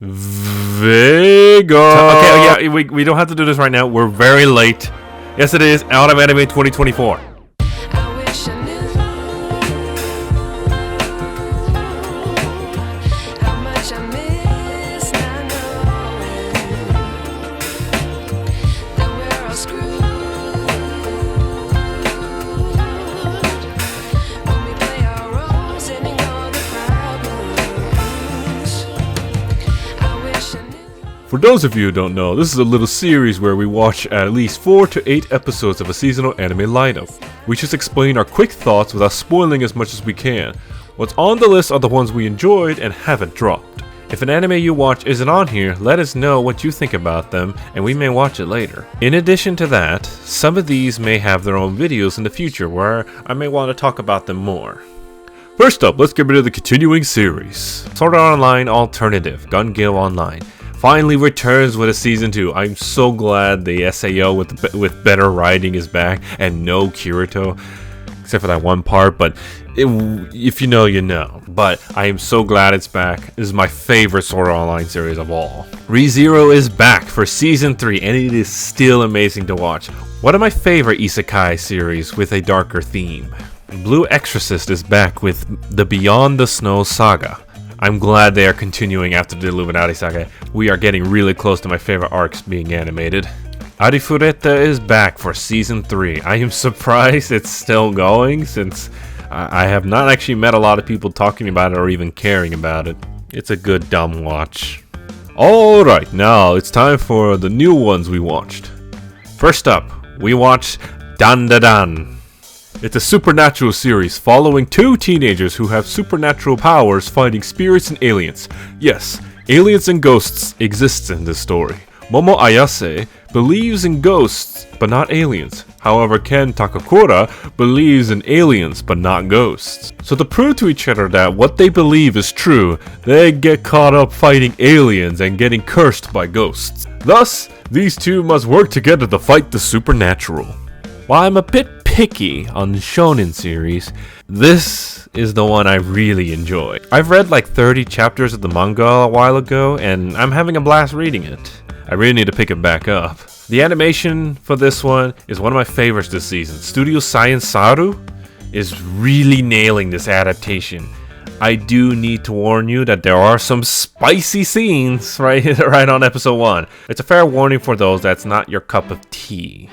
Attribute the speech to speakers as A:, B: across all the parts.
A: Vigo. Okay, yeah, we don't have to do this right now. We're very late. Yes, it is. Out of Anime 2024.
B: I wish I knew how much I miss not knowing that we're all screwed when we play our roles and ignore the problems. I wish I knew.
A: For those of you who don't know, this is a little series where we watch at least 4 to 8 episodes of a seasonal anime lineup. We just explain our quick thoughts without spoiling as much as we can. What's on the list are the ones we enjoyed and haven't dropped. If an anime you watch isn't on here, let us know what you think about them and we may watch it later. In addition to that, some of these may have their own videos in the future where I may want to talk about them more. First up, let's get rid of the continuing series. Sword Art Online Alternative, Gun Gale Online, finally returns with a season 2. I'm so glad the SAO with better writing is back and no Kirito, except for that one part, but if you know, you know. But I am so glad it's back. This is my favorite Sword Art Online series of all. ReZero is back for season 3 and it is still amazing to watch. One of my favorite isekai series with a darker theme. Blue Exorcist is back with the Beyond the Snow saga. I'm glad they are continuing after the Illuminati saga. We are getting really close to my favorite arcs being animated. Arifureta is back for season 3. I am surprised it's still going since I have not actually met a lot of people talking about it or even caring about it. It's a good dumb watch. Alright, now it's time for the new ones we watched. First up, we watched Dandadan. It's a supernatural series following 2 teenagers who have supernatural powers fighting spirits and aliens. Yes, aliens and ghosts exist in this story. Momo Ayase believes in ghosts but not aliens. However, Ken Takakura believes in aliens but not ghosts. So to prove to each other that what they believe is true, they get caught up fighting aliens and getting cursed by ghosts. Thus, these two must work together to fight the supernatural. While I'm a bit picky on the shonen series, this is the one I really enjoy. I've read like 30 chapters of the manga a while ago and I'm having a blast reading it. I really need to pick it back up. The animation for this one is one of my favorites this season. Studio Science Saru is really nailing this adaptation. I do need to warn you that there are some spicy scenes right on episode 1. It's a fair warning for those that's not your cup of tea.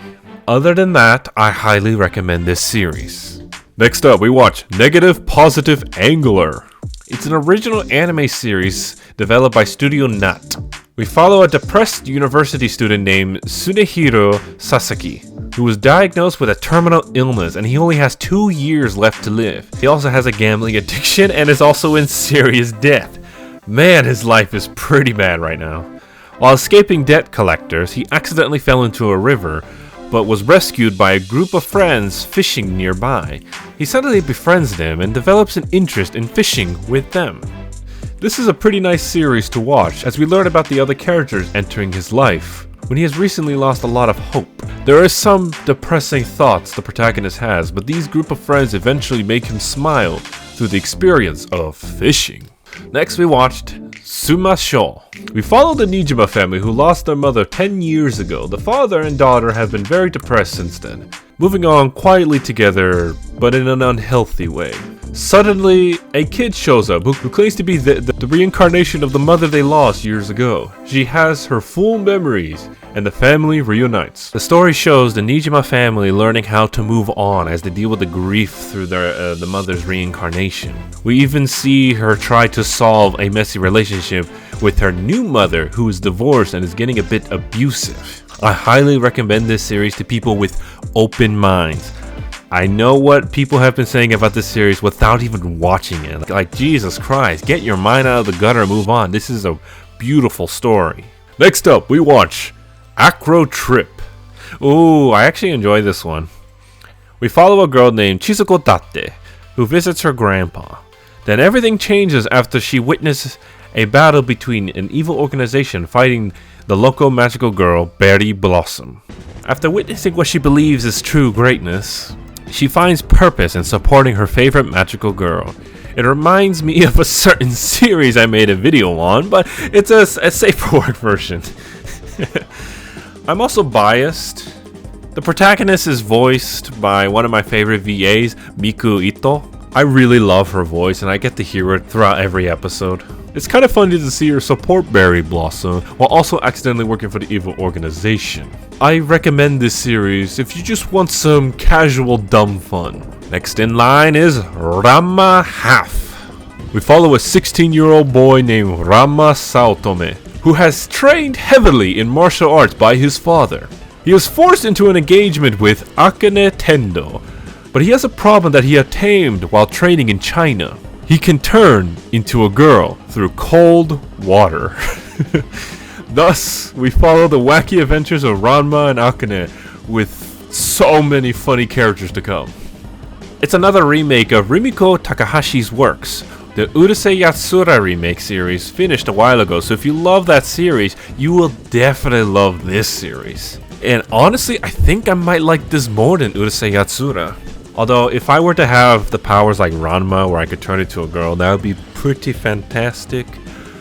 A: Other than that, I highly recommend this series. Next up, we watch Negative Positive Angler. It's an original anime series developed by Studio Nut. We follow a depressed university student named Tsunehiro Sasaki, who was diagnosed with a terminal illness and he only has 2 years left to live. He also has a gambling addiction and is also in serious debt. Man, his life is pretty bad right now. While escaping debt collectors, he accidentally fell into a river, but was rescued by a group of friends fishing nearby. He suddenly befriends them and develops an interest in fishing with them. This is a pretty nice series to watch as we learn about the other characters entering his life when he has recently lost a lot of hope. There are some depressing thoughts the protagonist has, but these group of friends eventually make him smile through the experience of fishing. Next, we watched Sumasho. We follow the Nijima family who lost their mother 10 years ago. The father and daughter have been very depressed since then, moving on quietly together, but in an unhealthy way. Suddenly, a kid shows up who claims to be the reincarnation of the mother they lost years ago. She has her full memories, and the family reunites. The story shows the Nijima family learning how to move on as they deal with the grief through the mother's reincarnation. We even see her try to solve a messy relationship with her new mother who is divorced and is getting a bit abusive. I highly recommend this series to people with open minds. I know what people have been saying about this series without even watching it. Like, Jesus Christ, get your mind out of the gutter and move on. This is a beautiful story. Next up, we watch Acro Trip. Ooh, I actually enjoy this one. We follow a girl named Chizuko Date who visits her grandpa. Then everything changes after she witnesses a battle between an evil organization fighting the local magical girl, Berry Blossom. After witnessing what she believes is true greatness, she finds purpose in supporting her favorite magical girl. It reminds me of a certain series I made a video on, but it's a safe for work version. I'm also biased. The protagonist is voiced by one of my favorite VAs, Miku Ito. I really love her voice and I get to hear it throughout every episode. It's kind of funny to see her support Berry Blossom while also accidentally working for the evil organization. I recommend this series if you just want some casual dumb fun. Next in line is Ranma Half. We follow a 16-year-old boy named Ranma Saotome, who has trained heavily in martial arts by his father. He was forced into an engagement with Akane Tendo, but he has a problem that he had tamed while training in China. He can turn into a girl through cold water. Thus, we follow the wacky adventures of Ranma and Akane with so many funny characters to come. It's another remake of Rimiko Takahashi's works. The Urusei Yatsura remake series finished a while ago, so if you love that series, you will definitely love this series. And honestly, I think I might like this more than Urusei Yatsura. Although, if I were to have the powers like Ranma where I could turn into a girl, that would be pretty fantastic.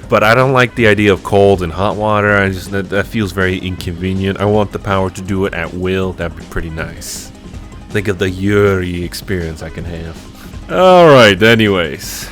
A: But I don't like the idea of cold and hot water. That feels very inconvenient. I want the power to do it at will. That'd be pretty nice. Think of the Yuri experience I can have. Alright, anyways.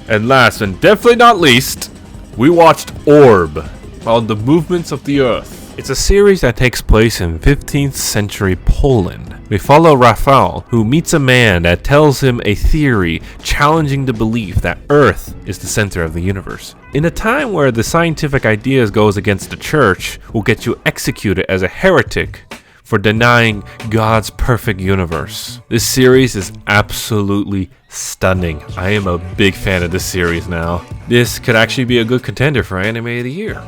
A: And last and definitely not least, we watched Orb on the movements of the Earth. It's a series that takes place in 15th century Poland. We follow Rafał, who meets a man that tells him a theory challenging the belief that Earth is the center of the universe. In a time where the scientific ideas goes against the church, will get you executed as a heretic for denying God's perfect universe. This series is absolutely stunning. I am a big fan of this series now. This could actually be a good contender for Anime of the Year.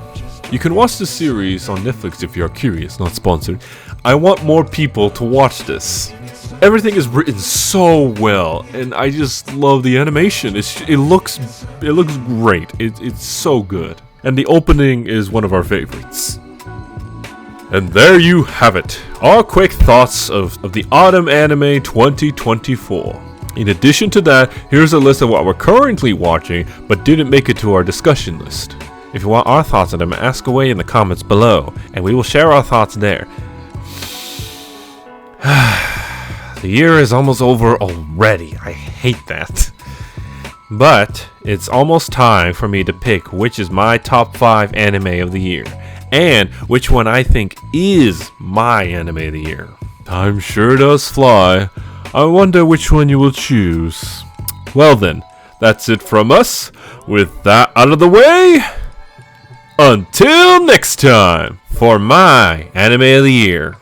A: You can watch this series on Netflix if you're curious, not sponsored. I want more people to watch this. Everything is written so well, and I just love the animation. It looks great. It's so good. And the opening is one of our favorites. And there you have it. Our quick thoughts of the Autumn Anime 2024. In addition to that, here's a list of what we're currently watching but didn't make it to our discussion list. If you want our thoughts on them, ask away in the comments below, and we will share our thoughts there. The year is almost over already. I hate that. But it's almost time for me to pick which is my top 5 anime of the year, and which one I think is my anime of the year. Time sure does fly. I wonder which one you will choose. Well then, that's it from us. With that out of the way, until next time, for my anime of the year.